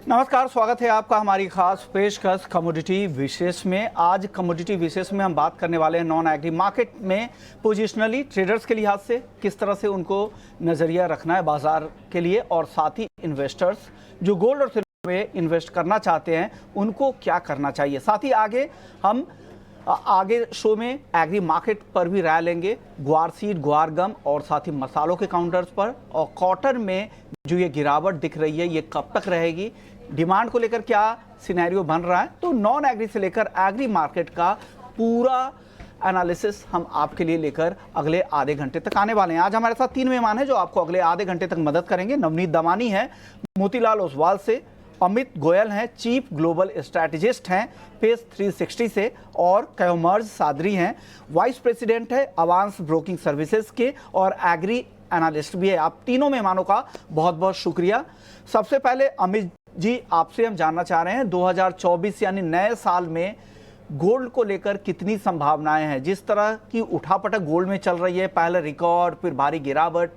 नमस्कार, स्वागत है आपका हमारी खास पेशकश कमोडिटी विशेष में। आज कमोडिटी विशेष में हम बात करने वाले हैं नॉन एग्री मार्केट में पोजिशनली ट्रेडर्स के लिहाज से किस तरह से उनको नज़रिया रखना है बाजार के लिए, और साथ ही इन्वेस्टर्स जो गोल्ड और सिल्वर में इन्वेस्ट करना चाहते हैं उनको क्या करना चाहिए। साथ ही आगे शो में एग्री मार्केट पर भी राय लेंगे, ग्वार सीड, ग्वार गम और साथ ही मसालों के काउंटर्स पर, और कॉटन में जो ये गिरावट दिख रही है ये कब तक रहेगी, डिमांड को लेकर क्या सिनेरियो बन रहा है। तो नॉन एग्री से लेकर एग्री मार्केट का पूरा एनालिसिस हम आपके लिए लेकर अगले आधे घंटे तक आने वाले हैं। आज हमारे साथ 3 मेहमान हैं जो आपको अगले आधे घंटे तक मदद करेंगे। नवनीत दमानी है मोतीलाल ओसवाल से, अमित गोयल हैं चीफ ग्लोबल स्ट्रैटेजिस्ट हैं पेस 360 से, और कयोमर्ज सादरी हैं वाइस प्रेसिडेंट है अवांस ब्रोकिंग सर्विसेज के और एग्री एनालिस्ट भी है। आप तीनों मेहमानों का बहुत बहुत शुक्रिया। सबसे पहले अमित जी, आपसे हम जानना चाह रहे हैं 2024 यानी नए साल में गोल्ड को लेकर कितनी संभावनाएं हैं। जिस तरह की उठापटक गोल्ड में चल रही है, पहले रिकॉर्ड फिर भारी गिरावट,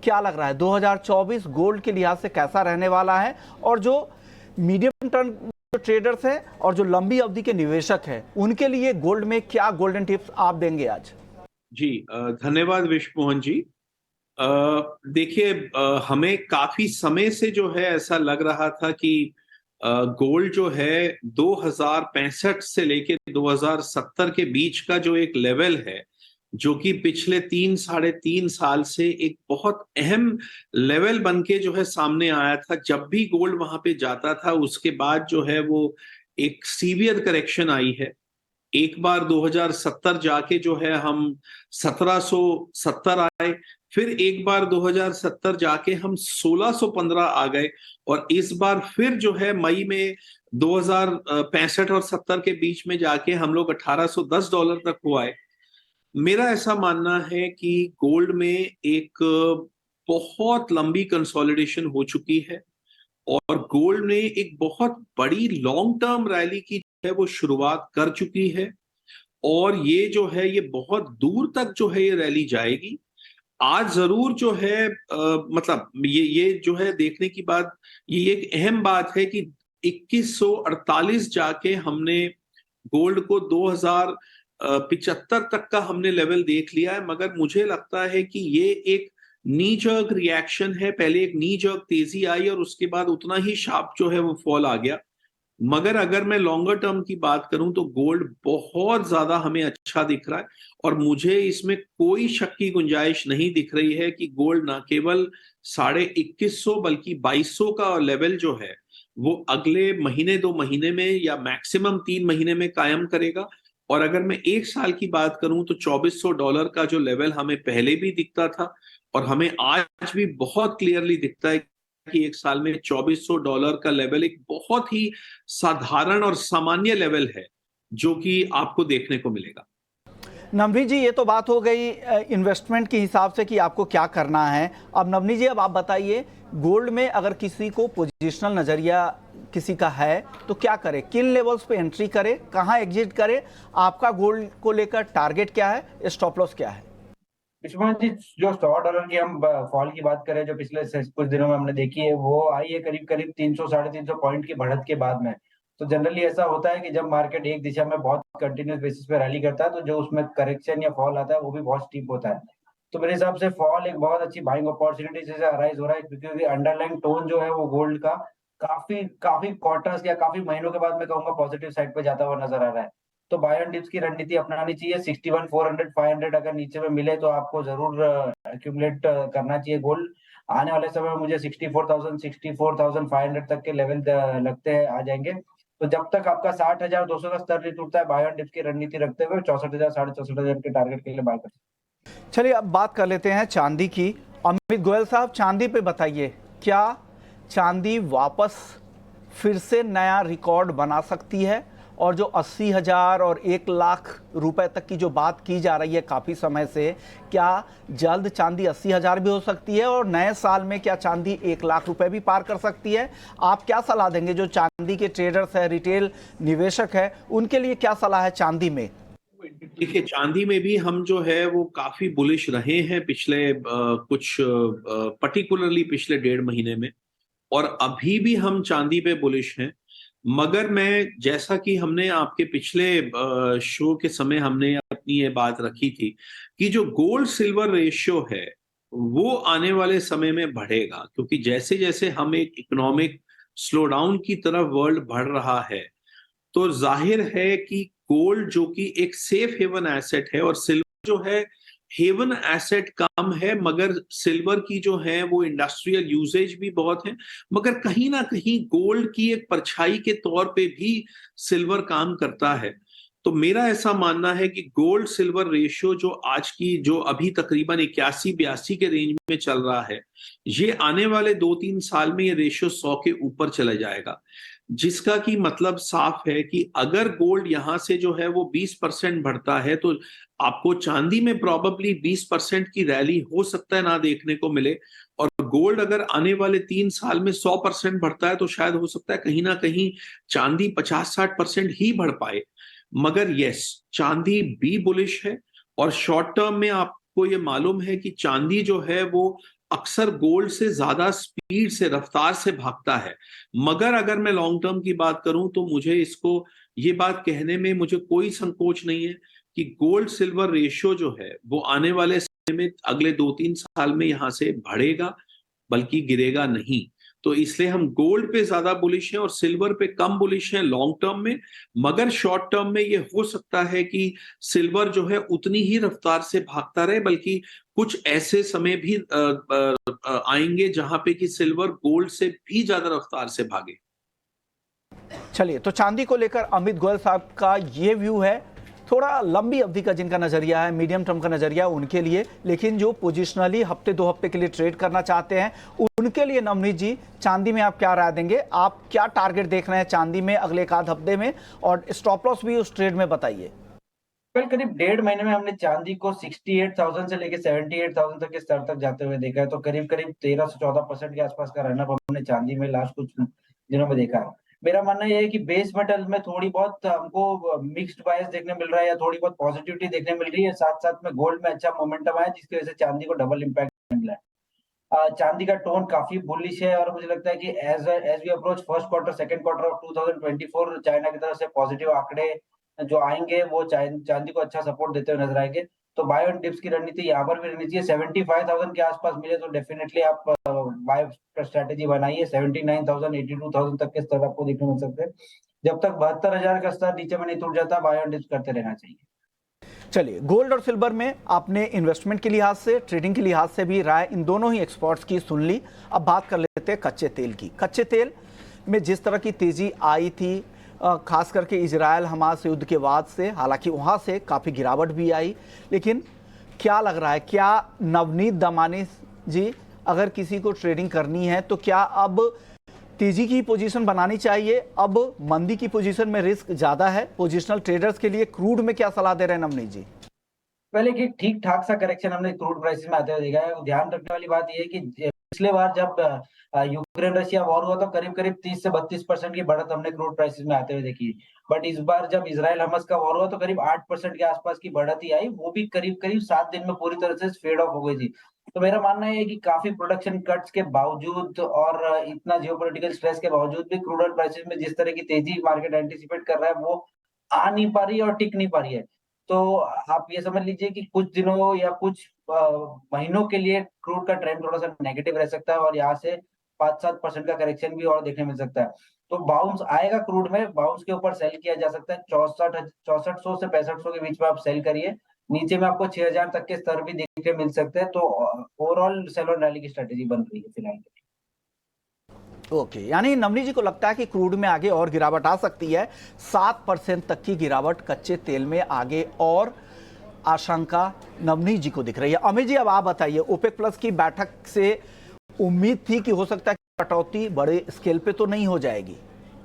क्या लग रहा है 2024 गोल्ड के लिहाज से कैसा रहने वाला है, और जो मीडियम टर्म जो ट्रेडर्स हैं और जो लंबी अवधि के निवेशक हैं उनके लिए गोल्ड में क्या गोल्डन टिप्स आप देंगे आज? जी धन्यवाद विश्व मोहन जी। देखिए, हमें काफी समय से जो है ऐसा लग रहा था कि गोल्ड जो है 2065 से लेकर 2070 के बीच का जो एक लेवल है, जो कि पिछले 3-3.5 साल से एक बहुत अहम लेवल बन के जो है सामने आया था। जब भी गोल्ड वहां पे जाता था उसके बाद जो है वो एक सीवियर करेक्शन आई है। एक बार 2070 जाके जो है हम 1770 आए, फिर एक बार 2070 जाके हम 1615 आ गए, और इस बार फिर जो है मई में 2065 और 70 के बीच में जाके हम लोग $1810 तक हुआ है। मेरा ऐसा मानना है कि गोल्ड में एक बहुत लंबी कंसोलिडेशन हो चुकी है, और गोल्ड ने एक बहुत बड़ी लॉन्ग टर्म रैली की है वो शुरुआत कर चुकी है, और ये जो है ये बहुत दूर तक जो है ये रैली जाएगी। आज जरूर जो है मतलब ये जो है देखने की बात, ये एक अहम बात है कि 2148 जाके हमने गोल्ड को 2075 तक का हमने लेवल देख लिया है। मगर मुझे लगता है कि ये एक नी जर्क रिएक्शन है। पहले एक नी जर्क तेजी आई और उसके बाद उतना ही शार्प जो है वो फॉल आ गया। मगर अगर मैं लॉन्गर टर्म की बात करूं तो गोल्ड बहुत ज्यादा हमें अच्छा दिख रहा है, और मुझे इसमें कोई शक की गुंजाइश नहीं दिख रही है कि गोल्ड ना केवल 2150 बल्कि 2200 का लेवल जो है वो अगले महीने 2 महीने में या मैक्सिमम 3 महीने में कायम करेगा। और अगर मैं एक साल की बात करूं तो $2400 का जो लेवल हमें पहले भी दिखता था, और हमें आज भी बहुत क्लियरली दिखता है कि एक साल में $2400 का लेवल एक बहुत ही साधारण और सामान्य लेवल है जो कि आपको देखने को मिलेगा। नवनीत जी, ये तो बात हो गई इन्वेस्टमेंट के हिसाब से कि आपको क्या करना है। अब नवनीत जी, अब आप बताइए, गोल्ड में अगर किसी को पोजिशनल नज़रिया किसी का है तो क्या करे, किन लेवल्स पे एंट्री करे, कहाँ एग्जिट करे, आपका गोल्ड को लेकर टारगेट क्या है, स्टॉप लॉस क्या है? विश्वनाथ जी, जो $100 की हम फॉल की बात करें जो पिछले कुछ दिनों में हमने देखी है, वो आई है करीब करीब 300-350 पॉइंट की बढ़त के बाद में। तो जनरली ऐसा होता है कि जब मार्केट एक दिशा में बहुत कंटिन्यूस बेसिस पे रैली करता है तो जो उसमें करेक्शन या फॉल आता है वो भी बहुत स्टीप होता है। तो मेरे हिसाब से फॉल एक बहुत अच्छी बाइंग अपॉर्चुनिटी से अराइज हो रहा है, क्योंकि अंडरलाइन टोन जो है वो गोल्ड का काफी काफी क्वार्टर्स या काफी महीनों के बाद मैं कहूंगा पॉजिटिव साइड पे जाता हुआ नजर आ रहा है। तो बाय एंड डिप्स की रणनीति अपनानी चाहिए। 61 400 500 अगर नीचे में मिले तो आपको जरूर एक्यूमुलेट करना चाहिए गोल्ड। आने वाले समय में मुझे 64,000 64,500 तक के लेवल लगते हैं आ जाएंगे। तो जब तक आपका 60,200 का स्तर नहीं टूटता है, बाय एंड डिप्स की रणनीति रखते हुए 64,000 64,500 के टारगेट के लिए बाय कर। चलिए अब बात कर लेते हैं चांदी की। अमित गोयल साहब, चांदी पे बताइए, क्या चांदी वापस फिर से नया रिकॉर्ड बना सकती है, और जो 80,000 और 1,00,000 रुपए तक की जो बात की जा रही है काफ़ी समय से, क्या जल्द चांदी 80,000 भी हो सकती है, और नए साल में क्या चांदी 1,00,000 रुपए भी पार कर सकती है? आप क्या सलाह देंगे जो चांदी के ट्रेडर्स है, रिटेल निवेशक है, उनके लिए क्या सलाह है चांदी में? देखिए, चांदी में भी हम जो है वो काफी बुलिश रहे हैं पिछले कुछ पर्टिकुलरली पिछले 1.5 महीने में, और अभी भी हम चांदी पे बुलिश हैं। मगर मैं, जैसा कि हमने आपके पिछले शो के समय हमने अपनी ये बात रखी थी कि जो गोल्ड सिल्वर रेशियो है वो आने वाले समय में बढ़ेगा, क्योंकि जैसे जैसे हम एक इकोनॉमिक स्लोडाउन की तरफ वर्ल्ड बढ़ रहा है, तो जाहिर है कि गोल्ड जो कि एक सेफ हेवन एसेट है, और सिल्वर जो है हेवन एसेट कम है, मगर सिल्वर की जो है वो इंडस्ट्रियल यूसेज भी बहुत है, मगर कहीं ना कहीं गोल्ड की एक परछाई के तौर पे भी सिल्वर काम करता है। तो मेरा ऐसा मानना है कि गोल्ड सिल्वर रेशियो जो आज की, जो अभी तकरीबन 81-82 के रेंज में चल रहा है, ये आने वाले 2-3 साल में ये रेशियो 100 के ऊपर चला जाएगा, जिसका कि मतलब साफ है कि अगर गोल्ड यहां से जो है वो 20% बढ़ता है, तो आपको चांदी में प्रॉबेबली 20% की रैली हो सकता है ना देखने को मिले, और गोल्ड अगर आने वाले 3 साल में 100% बढ़ता है तो शायद हो सकता है कहीं ना कहीं चांदी 50-60% ही बढ़ पाए। मगर यस, चांदी भी बुलिश है, और शॉर्ट टर्म में आपको ये मालूम है कि चांदी जो है वो अक्सर गोल्ड से ज्यादा स्पीड से, रफ्तार से भागता है। मगर अगर मैं लॉन्ग टर्म की बात करूं तो मुझे इसको, ये बात कहने में मुझे कोई संकोच नहीं है कि गोल्ड सिल्वर रेशियो जो है वो आने वाले समय में अगले 2-3 साल में यहां से बढ़ेगा, बल्कि गिरेगा नहीं। तो इसलिए हम गोल्ड पे ज्यादा बुलिश हैं और सिल्वर पे कम बुलिश हैं लॉन्ग टर्म में। मगर शॉर्ट टर्म में ये हो सकता है कि सिल्वर जो है उतनी ही रफ्तार से भागता रहे, बल्कि कुछ ऐसे समय भी आएंगे जहां पे कि सिल्वर गोल्ड से भी ज्यादा रफ्तार से भागे। चलिए, तो चांदी को लेकर अमित गोयल साहब का ये व्यू है, थोड़ा लंबी अवधि का जिनका नजरिया है, मीडियम टर्म का नजरिया उनके लिए, लेकिन जो पोजिशनली हफ्ते 2 हफ्ते के लिए ट्रेड करना चाहते हैं उनके लिए नवनीत जी, चांदी में आप क्या राय देंगे? आप क्या टारगेट देख रहे हैं चांदी में अगले एक आध हफ्ते में, और स्टॉप लॉस भी उस ट्रेड में बताइए। करीब 1.5 महीने में हमने चांदी को 68,000 से लेके 78,000 तक के स्तर तक जाते हुए देखा है। तो करीब 13 से 14% के आसपास का रनअप हमने चांदी में लास्ट कुछ दिनों में देखा है। मेरा मानना यह है कि बेस मेटल में थोड़ी बहुत हमको मिक्स्ड बायस देखने मिल रहा है, या थोड़ी बहुत पॉजिटिविटी देखने मिल रही है। साथ साथ में गोल्ड में अच्छा मोमेंटम आया, जिसकी वजह से चांदी को डबल इम्पैक्ट मिला है। चांदी का टोन काफी बुलिश है, और मुझे लगता है कि as we approach first quarter, second quarter of 2024, China की तरफ से पॉजिटिव आंकड़े जो आएंगे वो चांदी को अच्छा सपोर्ट देते हुए नजर आएंगे। तो बाय ऑन डिप्स की रणनीति यहाँ पर भी रहनी चाहिए। 75,000 के आसपास मिले तो डेफिनेटली आप बाय स्ट्रेटेजी बनाइए। 79,000, 82,000 तक के स्तर आपको देखने मिल सकते हैं। जब तक 72,000 का स्तर नीचे में नहीं टूट जाता, बाय ऑन डिप्स करते रहना चाहिए। चलिए, गोल्ड और सिल्वर में आपने इन्वेस्टमेंट के लिहाज से, ट्रेडिंग के लिहाज से भी राय इन दोनों ही एक्सपर्ट्स की सुन ली। अब बात कर लेते हैं कच्चे तेल की। कच्चे तेल में जिस तरह की तेजी आई थी, खास करके इजराइल हमास युद्ध के बाद से, हालांकि वहां से काफ़ी गिरावट भी आई, लेकिन क्या लग रहा है, क्या नवनीत दमानी जी, अगर किसी को ट्रेडिंग करनी है तो क्या अब तेजी की पोजीशन बनानी चाहिए? अब मंदी की पोजीशन में रिस्क ज़्यादा है पोजिशनल ट्रेडर्स के लिए। क्रूड में क्या सलाह दे रहे हैं नवनीत जी? पहले की ठीक ठाक सा करेक्शन हमने क्रूड प्राइसेस में आते हुए देखा है। ध्यान रखने वाली बात यह है कि पिछले बार जब यूक्रेन रशिया वॉर हुआ तो करीब 30 से 32% की बढ़त हमने क्रूड प्राइसेस में आते हुए देखी। बट इस बार जब इजराइल हमास का वॉर हुआ तो करीब 8% के आसपास की बढ़त ही आई, वो भी करीब 7 दिन में पूरी तरह से फेड ऑफ हो गई थी। तो मेरा मानना है कि काफी प्रोडक्शन कट्स के बावजूद और इतना जियोपॉलिटिकल स्ट्रेस के बावजूद भी क्रूड ऑयल प्राइसेस में जिस तरह की तेजी मार्केट एंटिसिपेट कर रहा है वो आ नहीं पा रही है और टिक नहीं पा रही है। तो आप ये समझ लीजिए कि कुछ दिनों या कुछ महीनों के लिए क्रूड का ट्रेंड थोड़ा सा नेगेटिव रह सकता है, और यहाँ से 5-7% का करेक्शन भी और देखने मिल सकता है। तो बाउंस आएगा क्रूड में, बाउंस के ऊपर सेल किया जा सकता है। 6400 से 6500 के बीच में आप सेल करिए। नीचे में आपको 6000 तक के स्तर भी देखने मिल सकते हैं। तो ओवरऑल सेल ऑन रैली की स्ट्रेटेजी बन रही है फिलहाल। ओके, यानी नवनीत जी को लगता है कि क्रूड में आगे और गिरावट आ सकती है। 7% तक की गिरावट कच्चे तेल में आगे और आशंका नवनीत जी को दिख रही है। अमित जी, अब आप बताइए, ओपेक प्लस की बैठक से उम्मीद थी कि हो सकता है कि कटौती बड़े स्केल पे तो नहीं हो जाएगी,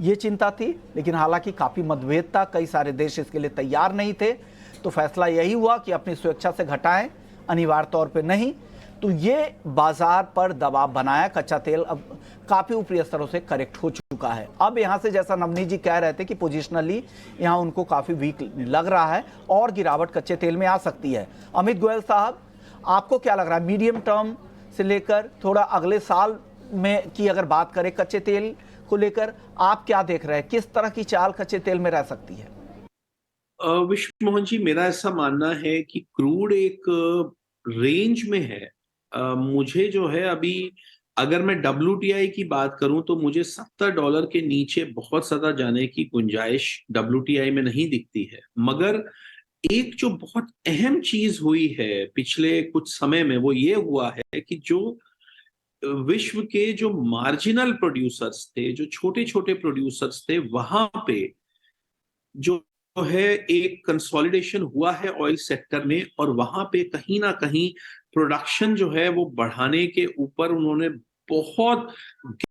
ये चिंता थी, लेकिन हालांकि काफ़ी मतभेद था, कई सारे देश इसके लिए तैयार नहीं थे, तो फैसला यही हुआ कि अपनी स्वेच्छा से घटाएं, अनिवार्य तौर पे नहीं। तो ये बाजार पर दबाव बनाया। कच्चा तेल अब काफ़ी ऊपरी स्तरों से करेक्ट हो चुका है। अब यहाँ से, जैसा नवनीत जी कह रहे थे कि पोजिशनली यहाँ उनको काफ़ी वीक लग रहा है और गिरावट कच्चे तेल में आ सकती है। अमित गोयल साहब, आपको क्या लग रहा है, मीडियम टर्म से लेकर थोड़ा अगले साल में की अगर बात करें कच्चे तेल को लेकर, आप क्या देख रहे हैं, किस तरह की चाल कच्चे तेल में रह सकती है? विश्व मोहन जी, मेरा ऐसा मानना है कि क्रूड एक रेंज में है। मुझे जो है अभी, अगर मैं WTI की बात करूं तो मुझे $70 के नीचे बहुत ज्यादा जाने की गुंजाइश WTI में नहीं दिखती है। मगर एक जो बहुत अहम चीज हुई है पिछले कुछ समय में, वो ये हुआ है कि जो विश्व के जो मार्जिनल प्रोड्यूसर्स थे, जो छोटे छोटे प्रोड्यूसर्स थे, वहां पे जो है एक कंसोलिडेशन हुआ है ऑयल सेक्टर में, और वहां पे कहीं ना कहीं प्रोडक्शन जो है वो बढ़ाने के ऊपर उन्होंने बहुत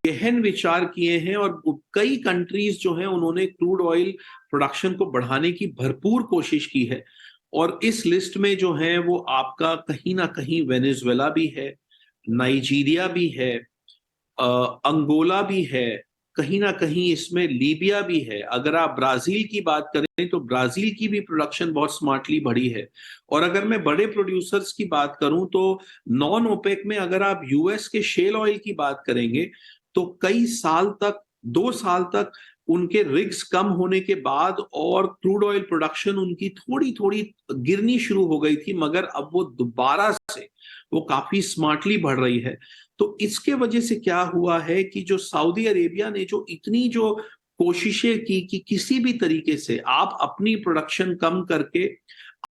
गहन विचार किए हैं, और कई कंट्रीज जो हैं उन्होंने क्रूड ऑयल प्रोडक्शन को बढ़ाने की भरपूर कोशिश की है। और इस लिस्ट में जो है वो आपका कहीं ना कहीं वेनेजुएला भी है, नाइजीरिया भी है, अंगोला भी है, कहीं ना कहीं इसमें लीबिया भी है। अगर आप ब्राजील की बात करें तो ब्राजील की भी प्रोडक्शन बहुत स्मार्टली बढ़ी है। और अगर मैं बड़े प्रोड्यूसर्स की बात करूं तो नॉन ओपेक में अगर आप यूएस के शेल ऑयल की बात करेंगे तो कई साल तक, 2 साल तक उनके रिग्स कम होने के बाद और क्रूड ऑयल प्रोडक्शन उनकी थोड़ी थोड़ी गिरनी शुरू हो गई थी, मगर अब वो दोबारा से वो काफी स्मार्टली बढ़ रही है। तो इसके वजह से क्या हुआ है कि जो सऊदी अरेबिया ने जो इतनी जो कोशिशें की कि किसी भी तरीके से आप अपनी प्रोडक्शन कम करके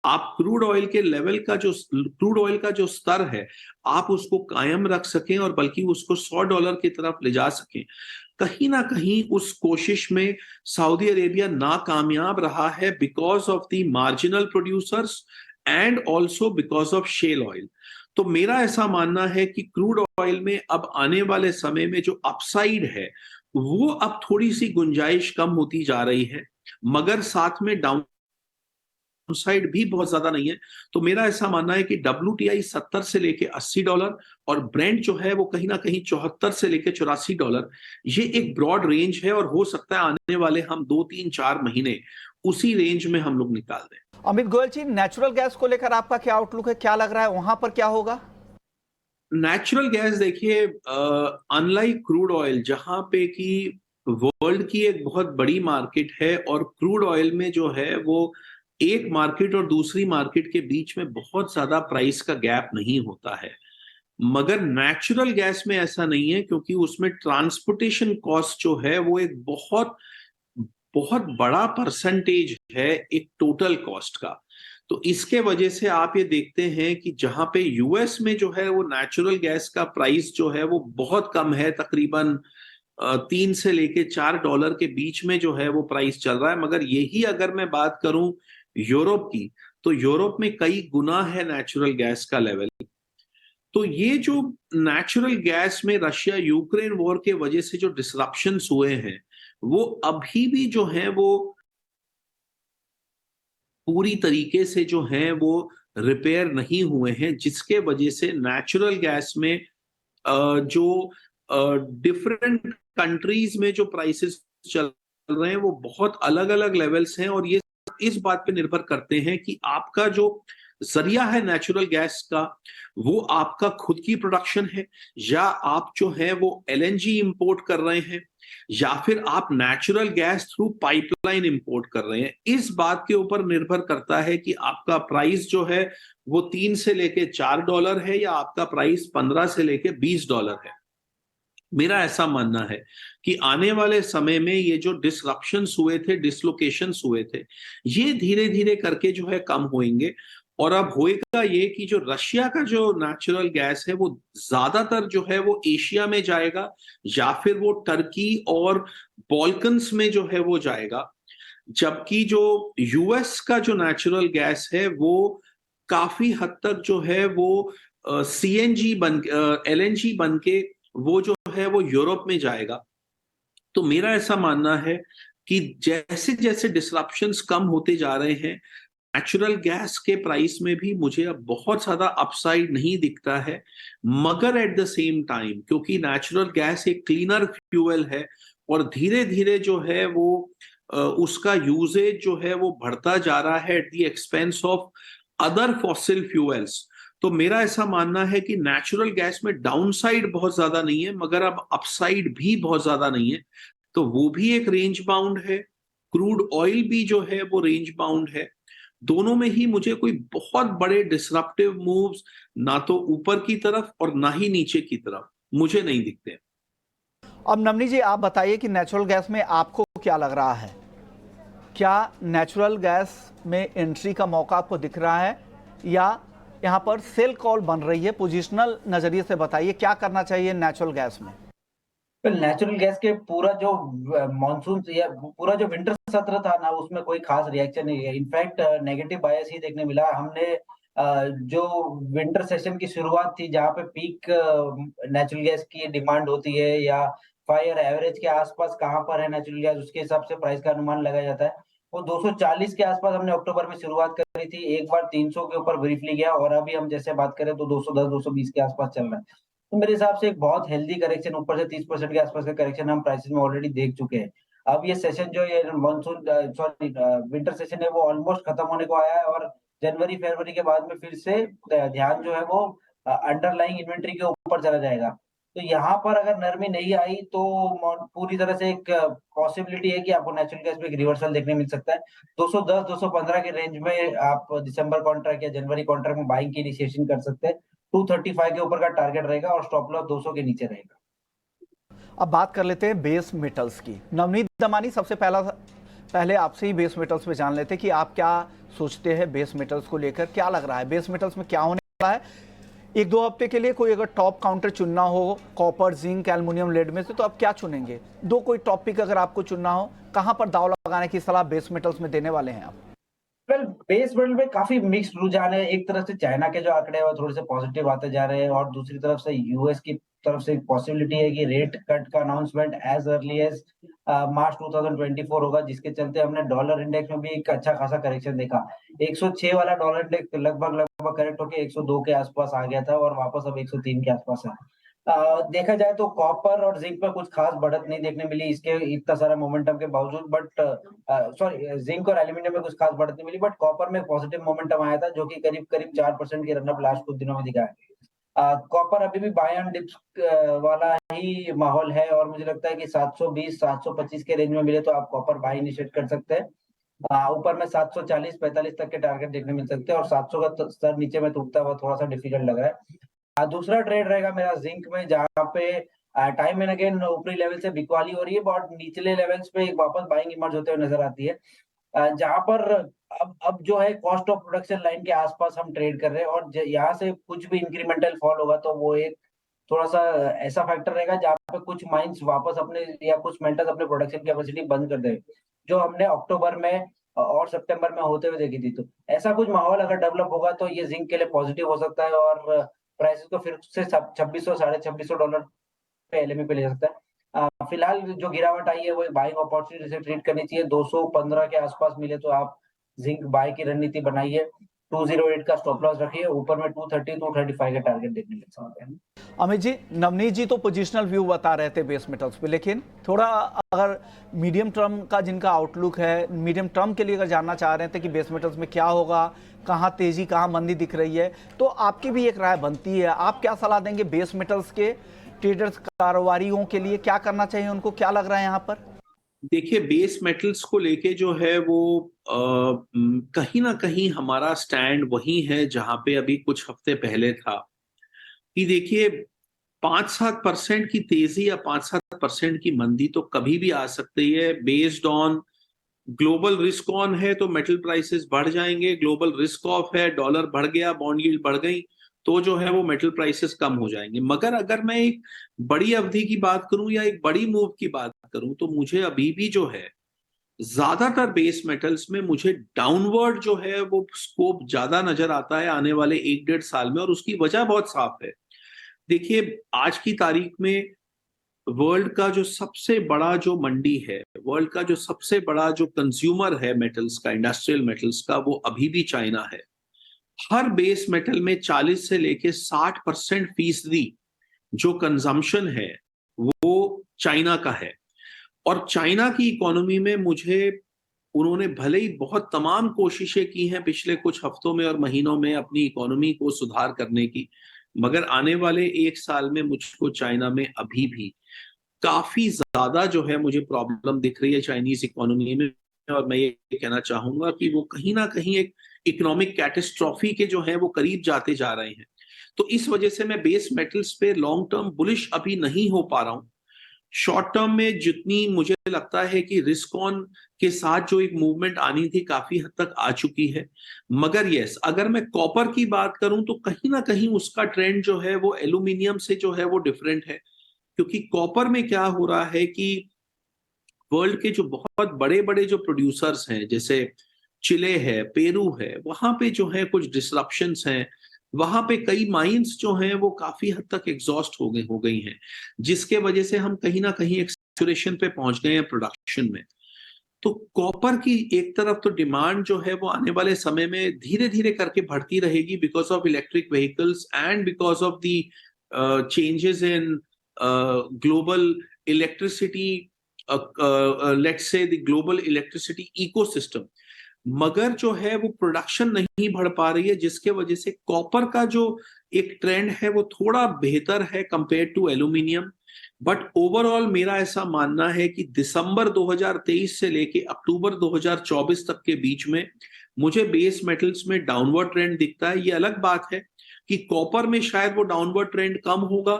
आप क्रूड ऑयल के लेवल का जो क्रूड ऑयल का जो स्तर है आप उसको कायम रख सकें, और बल्कि उसको $100 की तरफ ले जा सकें, कहीं ना कहीं उस कोशिश में सऊदी अरेबिया नाकामयाब रहा है, because of the marginal producers and also because of shale oil. तो मेरा ऐसा मानना है कि क्रूड ऑयल में अब आने वाले समय में जो अपसाइड है वो अब थोड़ी सी गुंजाइश कम होती जा रही है, मगर साथ में डाउन साइड भी बहुत ज्यादा नहीं है। तो मेरा ऐसा मानना है कि WTI 70 से लेके $80 और ब्रेंट जो है वो कहीं ना कहीं 74 से लेके $84, ये एक ब्रॉड रेंज है, और हो सकता है आने वाले हम 2 3 4 महीने उसी रेंज में हम लोग निकाल दें। अमित गोयल जी, नेचुरल गैस को लेकर आपका क्या आउटलुक है, क्या लग रहा है वहां पर क्या होगा? नेचुरल गैस देखिए, अनलाइक क्रूड ऑयल जहां पे कि वर्ल्ड की एक बहुत बड़ी मार्केट है, और क्रूड ऑयल में जो है वो एक मार्केट और दूसरी मार्केट के बीच में बहुत ज्यादा प्राइस का गैप नहीं होता है। मगर नेचुरल गैस में ऐसा नहीं है, क्योंकि उसमें ट्रांसपोर्टेशन कॉस्ट जो है वो एक बहुत बहुत बड़ा परसेंटेज है एक टोटल कॉस्ट का। तो इसके वजह से आप ये देखते हैं कि जहां पे यूएस में जो है वो नेचुरल गैस का प्राइस जो है वो बहुत कम है, तकरीबन 3 से लेके $4 के बीच में जो है वो प्राइस चल रहा है। मगर यही अगर मैं बात करूं यूरोप की, तो यूरोप में कई गुना है नेचुरल गैस का लेवल। तो ये जो नेचुरल गैस में रशिया यूक्रेन वॉर के वजह से जो डिसरप्शंस हुए हैं वो अभी भी जो है वो पूरी तरीके से जो है वो रिपेयर नहीं हुए हैं, जिसके वजह से नेचुरल गैस में जो डिफरेंट कंट्रीज में जो प्राइसेस चल रहे हैं वो बहुत अलग अलग लेवल्स हैं, और ये इस बात पे निर्भर करते हैं कि आपका जो जरिया है नेचुरल गैस का वो आपका खुद की प्रोडक्शन है, या आप जो है वो LNG इंपोर्ट कर रहे हैं, या फिर आप natural gas through pipeline import कर रहे हैं। इस बात के ऊपर निर्भर करता है कि आपका प्राइस जो है वो 3 से लेके $4 है, या आपका प्राइस 15 से लेके $20 है। मेरा ऐसा मानना है कि आने वाले समय में ये जो डिसरप्शंस हुए थे, डिसलोकेशंस हुए थे, ये धीरे धीरे करके जो है कम होंगे। और अब होएगा ये कि जो रशिया का जो नेचुरल गैस है वो ज्यादातर जो है वो एशिया में जाएगा, या फिर वो टर्की और बॉल्कन्स में जो है वो जाएगा, जबकि जो यूएस का जो नेचुरल गैस है वो काफी हद तक जो है वो CNG बन LNG बन के वो जो है वो यूरोप में जाएगा। तो मेरा ऐसा मानना है कि जैसे जैसे डिसरप्शंस कम होते जा रहे हैं, नेचुरल गैस के प्राइस में भी मुझे अब बहुत ज्यादा अपसाइड नहीं दिखता है। मगर एट द सेम टाइम, क्योंकि नेचुरल गैस एक क्लीनर फ्यूल है और धीरे धीरे जो है वो उसका यूजेज जो है वो बढ़ता जा रहा है at the expense of other fossil fuels, तो मेरा ऐसा मानना है कि नेचुरल गैस में डाउनसाइड बहुत ज्यादा नहीं है, मगर अब अपसाइड भी बहुत ज्यादा नहीं है, तो वो भी एक रेंज बाउंड है। क्रूड ऑयल भी जो है वो रेंज बाउंड है। दोनों में ही मुझे कोई बहुत बड़े डिसरप्टिव मूव्स ना तो ऊपर की तरफ और ना ही नीचे की तरफ मुझे नहीं दिखते। अब नवनी जी आप बताइए कि नेचुरल गैस में आपको क्या लग रहा है? क्या नेचुरल गैस में एंट्री का मौका आपको दिख रहा है या यहाँ पर सेल कॉल बन रही है? पोजिशनल नजरिए से बताइए क्या करना चाहिए नेचुरल गैस में? नेचुरल गैस के पूरा जो मानसून या पूरा जो विंटर सत्र था ना, उसमें कोई खास रिएक्शन नहीं है। इनफैक्ट नेगेटिव बायस ही देखने मिला हमने। जो विंटर सेशन की शुरुआत थी, जहाँ पे पीक नेचुरल गैस की डिमांड होती है या 5 ईयर एवरेज के आसपास कहाँ पर है नेचुरल गैस, उसके हिसाब से प्राइस का अनुमान लगाया जाता है। वो 240 के आसपास हमने अक्टूबर में शुरुआत करी थी, एक बार 300 के ऊपर ब्रीफली गया और अभी हम जैसे बात करें तो 210 220 के आसपास चल रहा है। तो मेरे हिसाब से एक बहुत हेल्दी करेक्शन, ऊपर से 30% के आसपास का करेक्शन हम प्राइसेस में ऑलरेडी देख चुके हैं। अब ये सेशन जो ये मानसून सॉरी विंटर सेशन है, वो ऑलमोस्ट खत्म होने को आया है और जनवरी फरवरी के बाद में फिर से ध्यान जो है वो अंडरलाइंग इन्वेंट्री के ऊपर चला जाएगा। तो यहाँ पर अगर नरमी नहीं आई तो पूरी तरह से एक पॉसिबिलिटी है कि आपको नेचुरल गैस में एक रिवर्सल देखने मिल सकता है। 210 215 के रेंज में आप दिसंबर कॉन्ट्रैक्ट या जनवरी कॉन्ट्रैक्ट में बाइंग की इनिशिएशन कर सकते हैं। 235 के ऊपर का टारगेट रहेगा और स्टॉप लॉस 200 के नीचे रहेगा। अब बात कर लेते हैं बेस मेटल्स की। नवनीत दमानी, सबसे पहले आपसे ही बेस मेटल्स में जान लेते हैं कि आप क्या सोचते हैं बेस मेटल्स को लेकर। क्या लग रहा है बेस मेटल्स में क्या होने वाला है? एक दो हफ्ते के लिए कोई अगर टॉप काउंटर चुनना हो कॉपर, जिंक, एल्युमिनियम, लेड में से, तो आप क्या चुनेंगे? दो कोई टॉपिक अगर आपको चुनना हो, कहां पर दांव लगाने की सलाह बेस मेटल्स में देने वाले हैं आप? वेल, बेस मेटल में काफी मिक्स्ड रुझान है। एक तरफ से चाइना के जो आंकड़े हैं वो थोड़े से पॉजिटिव आते जा रहे हैं और दूसरी तरफ से यूएस की तरफ से एक पॉसिबिलिटी है कि रेट कट का announcement as early as March 2024 होगा, जिसके चलते हमने डॉलर इंडेक्स में भी एक अच्छा खासा करेक्शन देखा। 106 वाला डॉलर इंडेक्स लगभग लगभग करेक्ट होकर 102 के आसपास आ गया था और वापस अब 103 के आसपास है। देखा जाए तो कॉपर और जिंक पर कुछ खास बढ़त नहीं देखने मिली इसके इतना सारा मोमेंटम के बावजूद, बट सॉरी जिंक और एल्यूमिनियम में कुछ खास बढ़त नहीं मिली, बट कॉपर में पॉजिटिव मोमेंटम आया था जो कि करीब करीब 4% की रनअप लास्ट कुछ दिनों में दिखा है। कॉपर अभी भी बाय ऑन डिप्स वाला ही माहौल है और मुझे लगता है कि 720 725 के रेंज में मिले तो आप कॉपर बाय इनिशिएट कर सकते हैं। ऊपर में 740 45 तक के टारगेट देखने मिल सकते हैं और 700 का स्तर नीचे में टूटता हुआ थोड़ा सा डिफिकल्ट लग रहा है। दूसरा ट्रेड रहेगा मेरा जिंक में, जहाँ पे टाइम एंड अगेन ऊपरी लेवल से बिकवाली हो रही है, बट निचले लेवल्स पे एक वापस बाइंग इमर्ज होते हुए नजर आती है। जहाँ पर अब जो है कॉस्ट ऑफ प्रोडक्शन लाइन के आसपास हम ट्रेड कर रहे हैं और यहाँ से कुछ भी इंक्रीमेंटल फॉल होगा तो वो एक थोड़ा सा ऐसा फैक्टर रहेगा जहाँ पे कुछ माइंस वापस अपने या कुछ मेल्टर्स अपने प्रोडक्शन कैपेसिटी बंद कर दे, जो हमने अक्टूबर में और सितंबर में होते हुए देखी थी। तो ऐसा कुछ माहौल अगर डेवलप होगा तो ये जिंक के लिए पॉजिटिव हो सकता है और प्राइसेस को फिर से 2600 $2650 पे एलएमई पे ले सकता है। फिलहाल जो गिरावट आई है वो एक बाइंग अपॉर्चुनिटी से ट्रीट करनी चाहिए। 215 के आसपास मिले तो आप जिंक बाय की रणनीति बनाइए। 208 का स्टॉप लॉस रखिए, ऊपर में 230 235 का टारगेट देखने लग सकते हैं। अमित जी, नवनीत जी तो पोजिशनल व्यू बता रहे थे बेस मेटल्स पे, लेकिन थोड़ा अगर मीडियम टर्म का जिनका आउटलुक है, मीडियम टर्म के लिए अगर जानना चाह रहे थे कि बेस मेटल्स में क्या होगा, कहाँ तेजी कहाँ मंदी दिख रही है, तो आपकी भी एक राय बनती है। आप क्या सलाह देंगे बेस मेटल्स के ट्रेडर्स, कारोबारियों के लिए क्या करना चाहिए, उनको क्या लग रहा है यहाँ पर? देखिए, बेस मेटल्स को लेके जो है वो कहीं ना कहीं हमारा स्टैंड वही है जहां पे अभी कुछ हफ्ते पहले था कि देखिए 5-7% की तेजी या 5-7% की मंदी तो कभी भी आ सकती है। Based on global risk on है तो मेटल प्राइसेस बढ़ जाएंगे, ग्लोबल रिस्क ऑफ है, डॉलर बढ़ गया, बॉन्ड यील्ड बढ़ गई तो जो है वो मेटल प्राइसेस कम हो जाएंगे। मगर अगर मैं एक बड़ी अवधि की बात करूं या एक बड़ी मूव की बात करूं तो मुझे अभी भी जो है ज्यादातर बेस मेटल्स में मुझे डाउनवर्ड जो है वो स्कोप ज्यादा नजर आता है आने वाले 1-1.5 साल में, और उसकी वजह बहुत साफ है। देखिए, आज की तारीख में वर्ल्ड का जो सबसे बड़ा जो मंडी है, वर्ल्ड का जो सबसे बड़ा जो कंज्यूमर है मेटल्स का, इंडस्ट्रियल मेटल्स का, वो अभी भी चाइना है। हर बेस मेटल में 40 से लेके 60% फीसदी जो कंजम्पशन है वो चाइना का है। और चाइना की इकोनॉमी में मुझे उन्होंने भले ही बहुत तमाम कोशिशें की हैं पिछले कुछ हफ्तों में और महीनों में अपनी इकोनॉमी को सुधार करने की, मगर आने वाले 1 साल में मुझको चाइना में अभी भी काफी ज्यादा जो है मुझे प्रॉब्लम दिख रही है चाइनीज इकोनॉमी में। और मैं ये कहना चाहूंगा कि वो कहीं ना कहीं एक इकोनॉमिक कैटेस्ट्रॉफी के जो है वो करीब जाते जा रहे हैं। तो इस वजह से मैं बेस मेटल्स पे लॉन्ग टर्म बुलिश अभी नहीं हो पा रहा हूं। शॉर्ट टर्म में जितनी मुझे लगता है कि रिस्क ऑन के साथ जो एक मूवमेंट आनी थी काफी हद तक आ चुकी है। मगर यस, अगर मैं कॉपर की बात करूं तो कहीं ना कहीं उसका ट्रेंड जो है वो एल्यूमिनियम से जो है वो डिफरेंट है। क्योंकि कॉपर में क्या हो रहा है कि वर्ल्ड के जो बहुत बड़े बड़े जो प्रोड्यूसर्स हैं, जैसे चिले है, पेरू है, वहां पे जो है कुछ डिसरप्शंस हैं। वहां पे कई माइंस जो हैं वो काफी हद तक एग्जॉस्ट हो गई हैं, जिसके वजह से हम कहीं ना कहीं एक सैचुरेशन पे पहुंच गए हैं प्रोडक्शन में। तो कॉपर की एक तरफ तो डिमांड जो है वो आने वाले समय में धीरे धीरे करके बढ़ती रहेगी because of electric vehicles and because of the changes in global electricity, let's say the global electricity ecosystem. मगर जो है वो प्रोडक्शन नहीं बढ़ पा रही है, जिसके वजह से कॉपर का जो एक ट्रेंड है वो थोड़ा बेहतर है compare to aluminium. But overall मेरा ऐसा मानना है कि दिसंबर 2023 से लेके अक्टूबर 2024 तक के बीच में मुझे बेस मेटल्स में डाउनवर्ड ट्रेंड दिखता है। ये अलग बात है कि कॉपर में शायद वो डाउनवर्ड ट्रेंड कम होगा,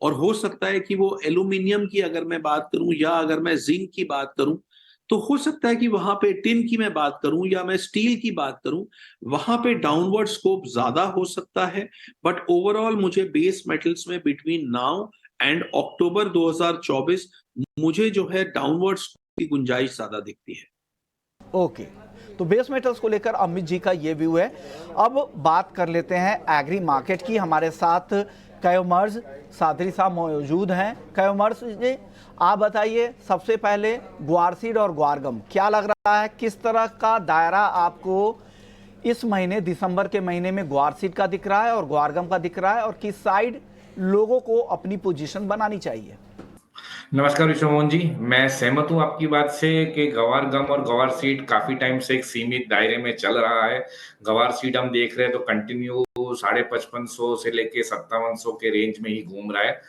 और हो सकता है कि वो एल्यूमिनियम की अगर मैं बात करूं या अगर मैं जिंक की बात करूं तो हो सकता है कि वहां पे टिन की मैं बात करूं या मैं स्टील की बात करूं, वहां पे डाउनवर्ड स्कोप ज्यादा हो सकता है। बट ओवरऑल मुझे बेस मेटल्स में बिटवीन नाउ एंड अक्टूबर 2024 मुझे जो है डाउनवर्ड की गुंजाइश ज्यादा दिखती है। ओके, तो बेस मेटल्स को लेकर अमित जी का ये व्यू है। अब बात कर लेते हैं एग्री मार्केट की। हमारे साथ कयोमर्स सादरी साहब मौजूद हैं। कयोमर्स जी, आप बताइए सबसे पहले ग्वारसीड और ग्वारगम क्या लग रहा है, किस तरह का दायरा आपको इस महीने दिसंबर के महीने में ग्वारसीड का दिख रहा है और ग्वारगम का दिख रहा है, और किस साइड लोगों को अपनी पोजीशन बनानी चाहिए? नमस्कार विश्वमोहन जी, मैं सहमत हूं आपकी बात से कि गवार गम और गवार सीड काफी टाइम से एक सीमित दायरे में चल रहा है। गवार सीड हम देख रहे हैं तो कंटिन्यू 5550 से लेके 5700 के रेंज में ही घूम रहा है।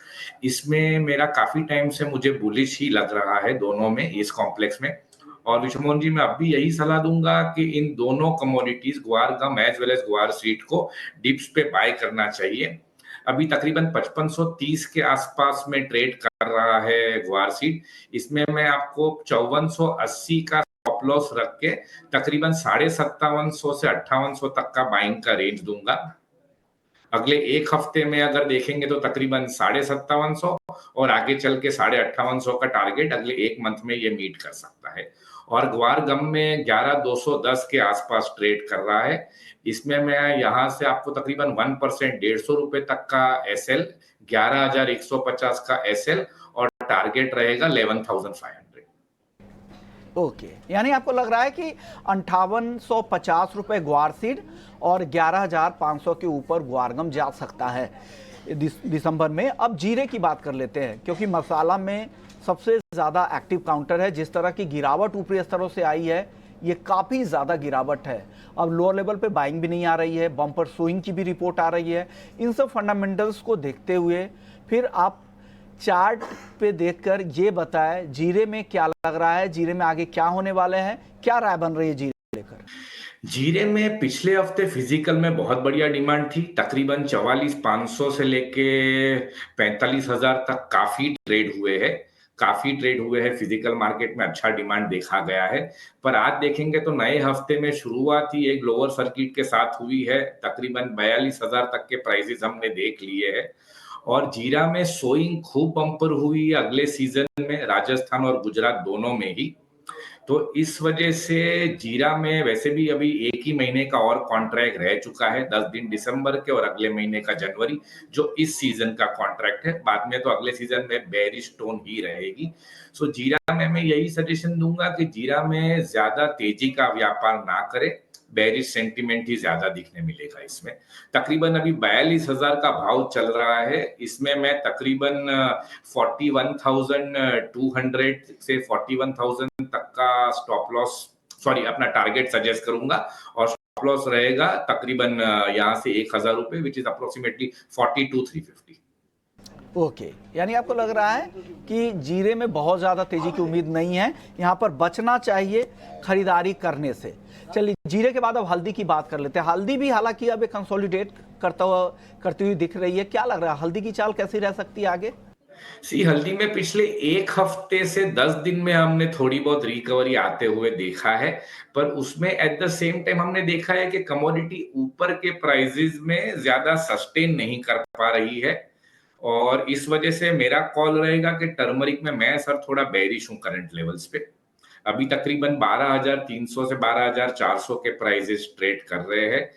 इसमें मेरा काफी टाइम से मुझे बुलिश ही लग रहा है दोनों में, इस कॉम्प्लेक्स में। और विश्वमोहन जी, मैं अब भी यही सलाह दूंगा कि इन दोनों कमोडिटीज ग्वार गम एज वेल एज ग्वार सीड को डिप्स पे बाय करना चाहिए। अभी तकरीबन 5530 के आसपास में ट्रेड कर रहा है ग्वार सीड। इसमें मैं आपको 5480 का स्टॉप लॉस रख के तकरीबन 5750 से 5800 तक का बाइंग का रेंज दूंगा। अगले एक हफ्ते में अगर देखेंगे तो तकरीबन 5750 और आगे चल के 5850 का टारगेट अगले एक मंथ में ये मीट कर सकता है। और ग्वार गम में 11210 के आसपास ट्रेड कर रहा है। इसमें मैं यहां से आपको तकरीबन 1% 150 रुपए तक का एसएल, 11150 का एसएल और टारगेट रहेगा 11500। ओके, यानी आपको लग रहा है कि 5850 रुपए ग्वारसीड और 11500 के ऊपर ग्वारगम जा सकता है दिसंबर में। अब जीरे की बात कर लेते हैं, क्योंकि मसाला में सबसे ज़्यादा एक्टिव काउंटर है। जिस तरह की गिरावट ऊपरी स्तरों से आई है, ये काफ़ी ज़्यादा गिरावट है। अब लोअर लेवल पे बाइंग भी नहीं आ रही है, बम्पर स्विंग की भी रिपोर्ट आ रही है। इन सब फंडामेंटल्स को देखते हुए फिर आप चार्ट पे देखकर ये बताएं जीरे में क्या लग रहा है, जीरे में आगे क्या होने वाले हैं, क्या राय बन रही है जीरे लेकर? जीरे में पिछले हफ्ते फिजिकल में बहुत बढ़िया डिमांड थी। तकरीबन 44,500 से लेके 45,000 तक काफी ट्रेड हुए हैं फिजिकल मार्केट में, अच्छा डिमांड देखा गया है। पर आज देखेंगे तो नए हफ्ते में शुरुआत ही एक लोअर सर्किट के साथ हुई है। तकरीबन 42,000 तक के प्राइसेस हमने देख लिए हैं। और जीरा में सोइंग खूब बम्पर हुई अगले सीजन में, राजस्थान और गुजरात दोनों में ही। तो इस वजह से जीरा में वैसे भी अभी एक ही महीने का और कॉन्ट्रैक्ट रह चुका है, 10 दिन दिसंबर के और अगले महीने का जनवरी, जो इस सीजन का कॉन्ट्रैक्ट है। बाद में तो अगले सीजन में बेरिश टोन ही रहेगी। सो जीरा में मैं यही सजेशन दूंगा कि जीरा में ज्यादा तेजी का व्यापार ना करे, बेरिश सेंटिमेंट ही ज्यादा दिखने मिलेगा इसमें। तकरीबन अभी 42,000 का भाव चल रहा है। इसमें मैं तकरीबन 41,200 से 41,000 तक का स्टॉप लॉस सॉरी अपना टारगेट सजेस्ट करूंगा और स्टॉप लॉस रहेगा तकरीबन यहाँ से 1000 रुपए which is approximately 40 to 350। Okay, यानी आपको लग रहा है कि जीरे में बहुत ज़्यादा तेजी की उम्मीद नहीं है, यहाँ पर बचना चाहिए खरीदारी करने से। चलिए जीरे के बाद अब हल्दी की बात कर लेते हैं। हल्दी भी हालांकि अब एक कंसोलिडेट करती हुई दिख रही है, क्या लग रहा है हल्दी की चाल कैसी रह सकती है आगे? हल्दी में पिछले एक हफ्ते से 10 दिन में हमने थोड़ी बहुत रिकवरी आते हुए देखा है, पर उसमें एट द सेम टाइम हमने देखा है कि कमोडिटी ऊपर के प्राइसेस में ज्यादा सस्टेन नहीं कर पा रही है और इस वजह से मेरा कॉल रहेगा कि टर्मरिक में मैं सर थोड़ा बेरिश हूं करंट लेवल्स पे। अभी तकरीबन 12,300 से 12,400 के प्राइसेस ट्रेड कर रहे हैं।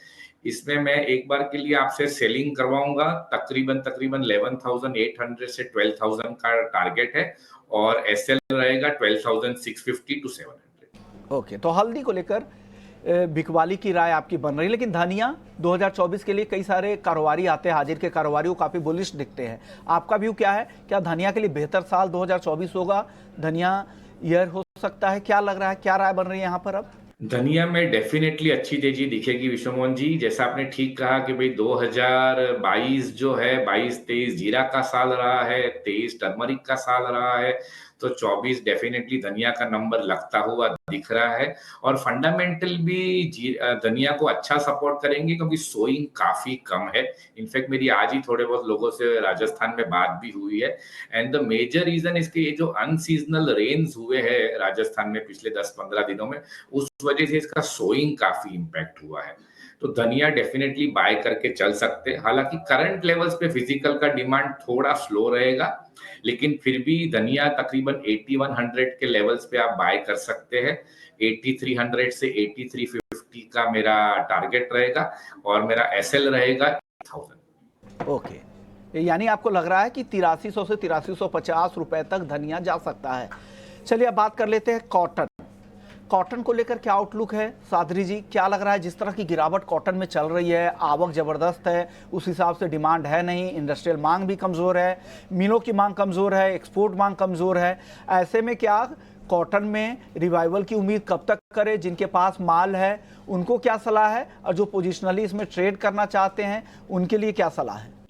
इसमें मैं एक बार के लिए आपसे सेलिंग करवाऊंगा, तकरीबन 11,800 से 12,000 का टारगेट है और एसएल रहेगा 12,650 टू 700। ओके, तो हल्दी को लेकर बिकवाली की राय आपकी बन रही है, लेकिन धनिया 2024 के लिए कई सारे कारोबारी आते हैं, हाजिर के कारोबारी वो काफी बुलिश दिखते हैं। आपका व्यू क्या है, क्या धनिया के लिए बेहतर साल 2024 होगा, धनिया ईयर हो सकता है, क्या लग रहा है, क्या राय बन रही है यहाँ पर? अब धनिया में डेफिनेटली अच्छी तेजी दिखेगी विश्वमोहन जी। जैसा आपने ठीक कहा कि भाई 2022 जो है 22-23 जीरा का साल रहा है, 23 टर्मरिक का साल रहा है, तो 24 डेफिनेटली धनिया का नंबर लगता हुआ दिख रहा है और फंडामेंटल भी धनिया को अच्छा सपोर्ट करेंगे क्योंकि सोइंग काफी कम है। इनफैक्ट मेरी आज ही थोड़े बहुत लोगों से राजस्थान में बात भी हुई है एंड द मेजर रीजन इसके ये जो अनसीजनल रेन्स हुए हैं राजस्थान में पिछले 10-15 दिनों में, उस वजह से इसका सोइंग काफी इंपैक्ट हुआ है। तो धनिया डेफिनेटली बाय करके चल सकते हैं। हालांकि करंट लेवल्स पे फिजिकल का डिमांड थोड़ा स्लो रहेगा, लेकिन फिर भी धनिया तकरीबन 8100 के लेवल्स पे आप बाय कर सकते हैं। 8300 से 8350 का मेरा टारगेट रहेगा और मेरा एसएल रहेगा 1000। ओके, यानी आपको लग रहा है कि 8300 से 8350 रुपए तक धनिया जा सकता है। चलिए अब बात कर लेते हैं कॉटन को लेकर क्या आउटलुक है सादरी जी, क्या लग रहा है? जिस तरह की गिरावट कॉटन में चल रही है, आवक जबरदस्त है, उस हिसाब से डिमांड है नहीं, इंडस्ट्रियल मांग भी कमजोर है, मिलों की मांग कमजोर है, एक्सपोर्ट मांग कमजोर है। ऐसे में क्या कॉटन में रिवाइवल की उम्मीद कब तक करें? जिनके पास माल है उनको क्या सलाह है और जो पोजिशनली इसमें ट्रेड करना चाहते हैं उनके लिए क्या सलाह है?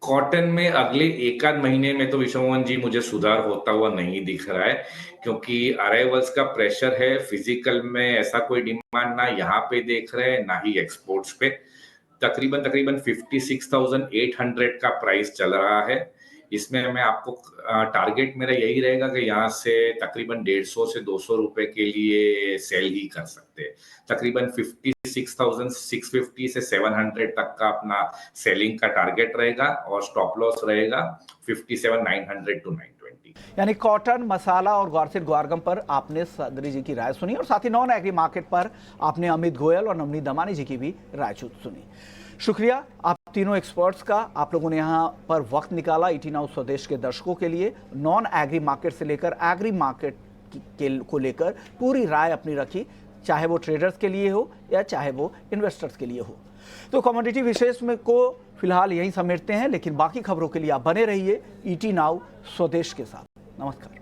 कॉटन में अगले एक आध महीने में तो विश्वमोहन जी मुझे सुधार होता हुआ नहीं दिख रहा है क्योंकि अराइवल्स का प्रेशर है। फिजिकल में ऐसा कोई डिमांड ना यहाँ पे देख रहे हैं ना ही एक्सपोर्ट्स पे। तकरीबन 56,800 का प्राइस चल रहा है। इसमें मैं आपको टारगेट मेरा यही रहेगा कि यहाँ से तकरीबन 150 से 200 रुपए के लिए सेल ही कर सकते हैं। तकरीबन 56,650 से 700 तक का अपना सेलिंग का टारगेट रहेगा और स्टॉप लॉस रहेगा 57,900 टू 920। यानी कॉटन, मसाला और ग्वारसिट ग्वारगम पर आपने सादरी जी की राय सुनी और साथ ही नॉन एग्री मार्केट पर आपने अमित गोयल और नवनीत दमानी जी की भी राय सुनी। शुक्रिया आप तीनों एक्सपर्ट्स का, आप लोगों ने यहाँ पर वक्त निकाला ईटी नाउ स्वदेश के दर्शकों के लिए। नॉन एग्री मार्केट से लेकर एग्री मार्केट को लेकर पूरी राय अपनी रखी, चाहे वो ट्रेडर्स के लिए हो या चाहे वो इन्वेस्टर्स के लिए हो। तो कमोडिटी विशेष में को फिलहाल यहीं समेटते हैं, लेकिन बाकी खबरों के लिए आप बने रहिए ईटी नाउ स्वदेश के साथ। नमस्कार।